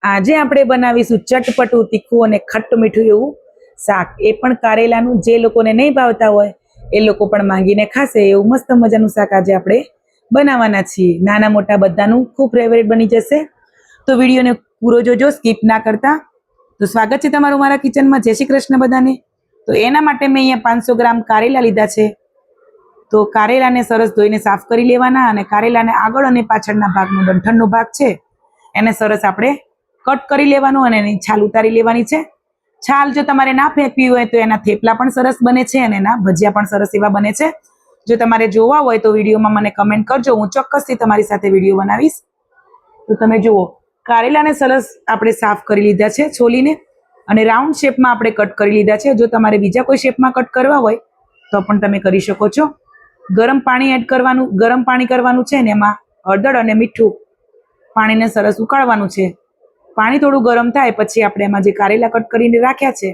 આજે આપણે બનાવીશું ચટપટું તીખું અને ખટ્ટું મીઠું એવું શાક, એ પણ કારેલાનું. જે લોકોને નહીં ભાવતા હોય એ લોકો પણ માંગીને ખાશે એવું મસ્ત મજાનું શાક આજે આપણે બનાવવાના છીએ. નાના મોટા બધાનું ખૂબ ફેવરેટ બની જશે. તો વિડીયોને પૂરો જોજો, સ્કીપ ના કરતા. તો સ્વાગત છે તમારું મારા કિચનમાં. જય શ્રી કૃષ્ણ બધાને. તો એના માટે મેં અહીંયા 500 ગ્રામ કારેલા લીધા છે. તો કારેલાને સરસ ધોઈને સાફ કરી લેવાના, અને કારેલાને આગળ અને પાછળના ભાગનો ડંઠણનો ભાગ છે એને સરસ આપણે કટ કરી લેવાનું અને એની છાલ ઉતારી લેવાની છે. છાલ જો તમારે ના ફેંકવી હોય તો એના થેપલા પણ સરસ બને છે અને એના ભજીયા પણ સરસ એવા બને છે. જો તમારે જોવા હોય તો વિડીયોમાં મને કમેન્ટ કરજો, હું ચોક્કસથી તમારી સાથે વિડીયો બનાવીશ. તો તમે જુઓ, કારેલાને સરસ આપણે સાફ કરી લીધા છે છોલીને, અને રાઉન્ડ શેપમાં આપણે કટ કરી લીધા છે. જો તમારે બીજા કોઈ શેપમાં કટ કરવા હોય તો પણ તમે કરી શકો છો. ગરમ પાણી એડ કરવાનું, ગરમ પાણી કરવાનું છે ને એમાં હળદર અને મીઠું પાણીને સરસ ઉકાળવાનું છે. પાણી થોડું ગરમ થાય પછી આપણે એમાં જે કારેલા કટ કરીને રાખ્યા છે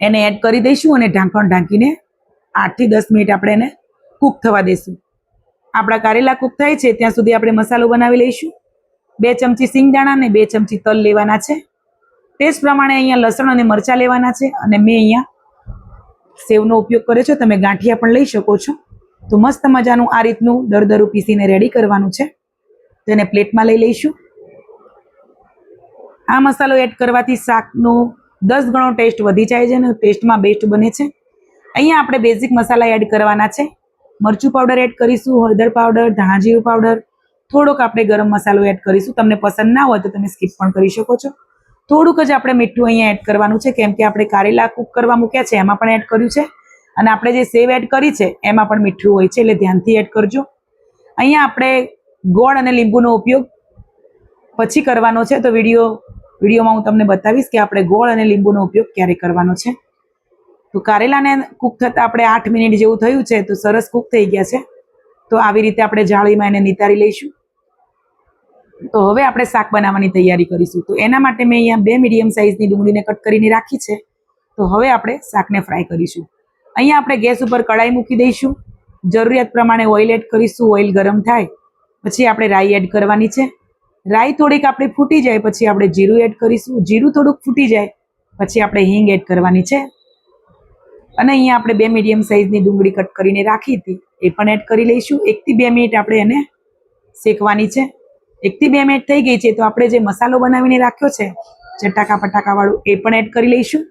એને એડ કરી દઈશું અને ઢાંકણ ઢાંકીને 8 થી 10 મિનિટ આપણે એને કૂક થવા દઈશું. આપણા કારેલા કૂક થાય છે ત્યાં સુધી આપણે મસાલો બનાવી લઈશું. 2 ચમચી સિંગદાણા અને 2 ચમચી તલ લેવાના છે. ટેસ્ટ પ્રમાણે અહીંયા લસણ અને મરચાં લેવાના છે, અને મેં અહીંયા સેવનો ઉપયોગ કર્યો છે. તમે ગાંઠિયા પણ લઈ શકો છો. તો મસ્ત મજાનું આ રીતનું દરદરું પીસીને રેડી કરવાનું છે. તો એને પ્લેટમાં લઈ લઈશું. આ મસાલો એડ કરવાથી શાકનો 10 ગણો ટેસ્ટ વધી જાય છે અને ટેસ્ટમાં બેસ્ટ બને છે. અહીંયા આપણે બેઝિક મસાલા એડ કરવાના છે. મરચું પાવડર એડ કરીશું, હળદર પાવડર, ધાણા જીરું પાવડર, થોડોક આપણે ગરમ મસાલો એડ કરીશું. તમને પસંદ ના હોય તો તમે સ્કીપ પણ કરી શકો છો. થોડુંક જ આપણે મીઠું અહીંયા એડ કરવાનું છે, કેમ કે આપણે કારેલા કૂક કરવા મૂક્યા છે એમાં પણ એડ કર્યું છે, અને આપણે જે સેવ એડ કરી છે એમાં પણ મીઠું હોય છે, એટલે ધ્યાનથી એડ કરજો. અહીંયા આપણે ગોળ અને લીંબુનો ઉપયોગ પછી કરવાનો છે. તો વિડીયોમાં હું તમને બતાવીશ કે આપણે ગોળ અને લીંબુનો ઉપયોગ ક્યારે કરવાનો છે. તો કારેલાને કૂક થતાં આપણે 8 મિનિટ જેવું થયું છે, તો સરસ કૂક થઈ ગયા છે. તો આવી રીતે આપણે જાળીમાં એને નિતારી લઈશું. તો હવે આપણે શાક બનાવવાની તૈયારી કરીશું. તો એના માટે મેં અહીંયા 2 મીડિયમ સાઇઝની ડુંગળીને કટ કરીને રાખી છે. તો હવે આપણે શાકને ફ્રાય કરીશું. અહીંયા આપણે ગેસ ઉપર કડાઈ મૂકી દઈશું. જરૂરિયાત પ્રમાણે ઓઇલ એડ કરીશું. ઓઇલ ગરમ થાય પછી આપણે રાઈ એડ કરવાની છે. રાઈ થોડીક આપણી ફૂટી જાય પછી આપણે જીરું એડ કરીશું. જીરું થોડુંક ફૂટી જાય પછી આપણે હિંગ એડ કરવાની છે. અને અહીંયા આપણે 2 મીડિયમ સાઇઝની ડુંગળી કટ કરીને રાખી હતી એ પણ એડ કરી લઈશું. 1 થી 2 મિનિટ આપણે એને શેકવાની છે. 1 થી 2 મિનિટ થઈ ગઈ છે તો આપણે જે મસાલો બનાવીને રાખ્યો છે ચટાકા પટાકા વાળું એ પણ એડ કરી લઈશું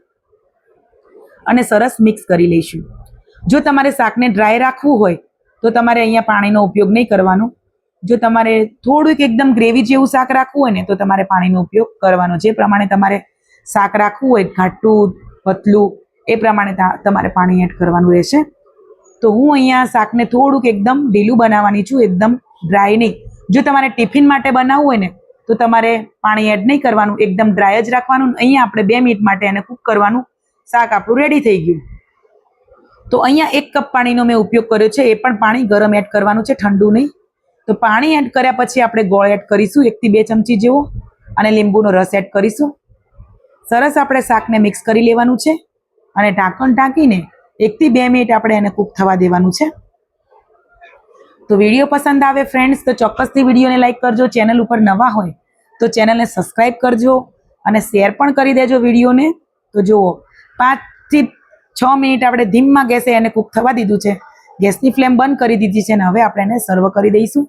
અને સરસ મિક્સ કરી લઈશું. જો તમારે શાકને ડ્રાય રાખવું હોય તો તમારે અહીંયા પાણીનો ઉપયોગ નહીં કરવાનો. જો તમારે થોડુંક એકદમ ગ્રેવી જેવું શાક રાખવું હોય ને તો તમારે પાણીનો ઉપયોગ કરવાનો. જે પ્રમાણે તમારે શાક રાખવું હોય, ઘાટું પતલું, એ પ્રમાણે તમારે પાણી એડ કરવાનું રહેશે. તો હું અહીંયા શાકને થોડુંક એકદમ ઢીલું બનાવવાની છું, એકદમ ડ્રાય નહીં. જો તમારે ટિફિન માટે બનાવવું હોય ને તો તમારે પાણી એડ નહીં કરવાનું, એકદમ ડ્રાય જ રાખવાનું. અહીંયા આપણે 2 મિનિટ માટે એને કૂક કરવાનું. શાક આપણું રેડી થઈ ગયું. તો અહીંયા 1 કપ પાણીનો મેં ઉપયોગ કર્યો છે. એ પણ પાણી ગરમ એડ કરવાનું છે, ઠંડુ નહીં. તો પાણી એડ કર્યા પછી આપણે ગોળ એડ કરીશું 1 થી 2 ચમચી જેવો, અને લીંબુનો રસ એડ કરીશું. સરસ આપણે શાકને મિક્સ કરી લેવાનું છે અને ઢાંકણ ઢાંકીને 1 થી 2 મિનિટ આપણે એને કૂક થવા દેવાનું છે. તો વિડીયો પસંદ આવે ફ્રેન્ડ્સ તો ચોક્કસથી વિડીયોને લાઈક કરજો. ચેનલ ઉપર નવા હોય તો ચેનલને સબસ્ક્રાઈબ કરજો અને શેર પણ કરી દેજો વિડીયોને. તો જુઓ, 5 થી 6 મિનિટ આપણે ધીમા ગેસે એને કૂક થવા દીધું છે. ગેસની ફ્લેમ બંધ કરી દીધી છે અને હવે આપણે એને સર્વ કરી દઈશું.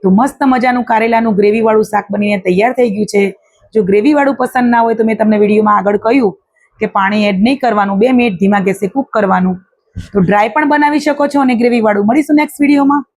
તો મસ્ત મજાનું કારેલાનું ગ્રેવીવાળું શાક બનીને તૈયાર થઈ ગયું છે. જો ગ્રેવીવાળું પસંદ ના હોય તો મેં તમને વિડીયોમાં આગળ કહ્યું કે પાણી એડ નહીં કરવાનું, 2 મિનિટ ધીમા ગેસે કૂક કરવાનું. તો ડ્રાય પણ બનાવી શકો છો અને ગ્રેવીવાળું. મળીશું નેક્સ્ટ વિડીયોમાં.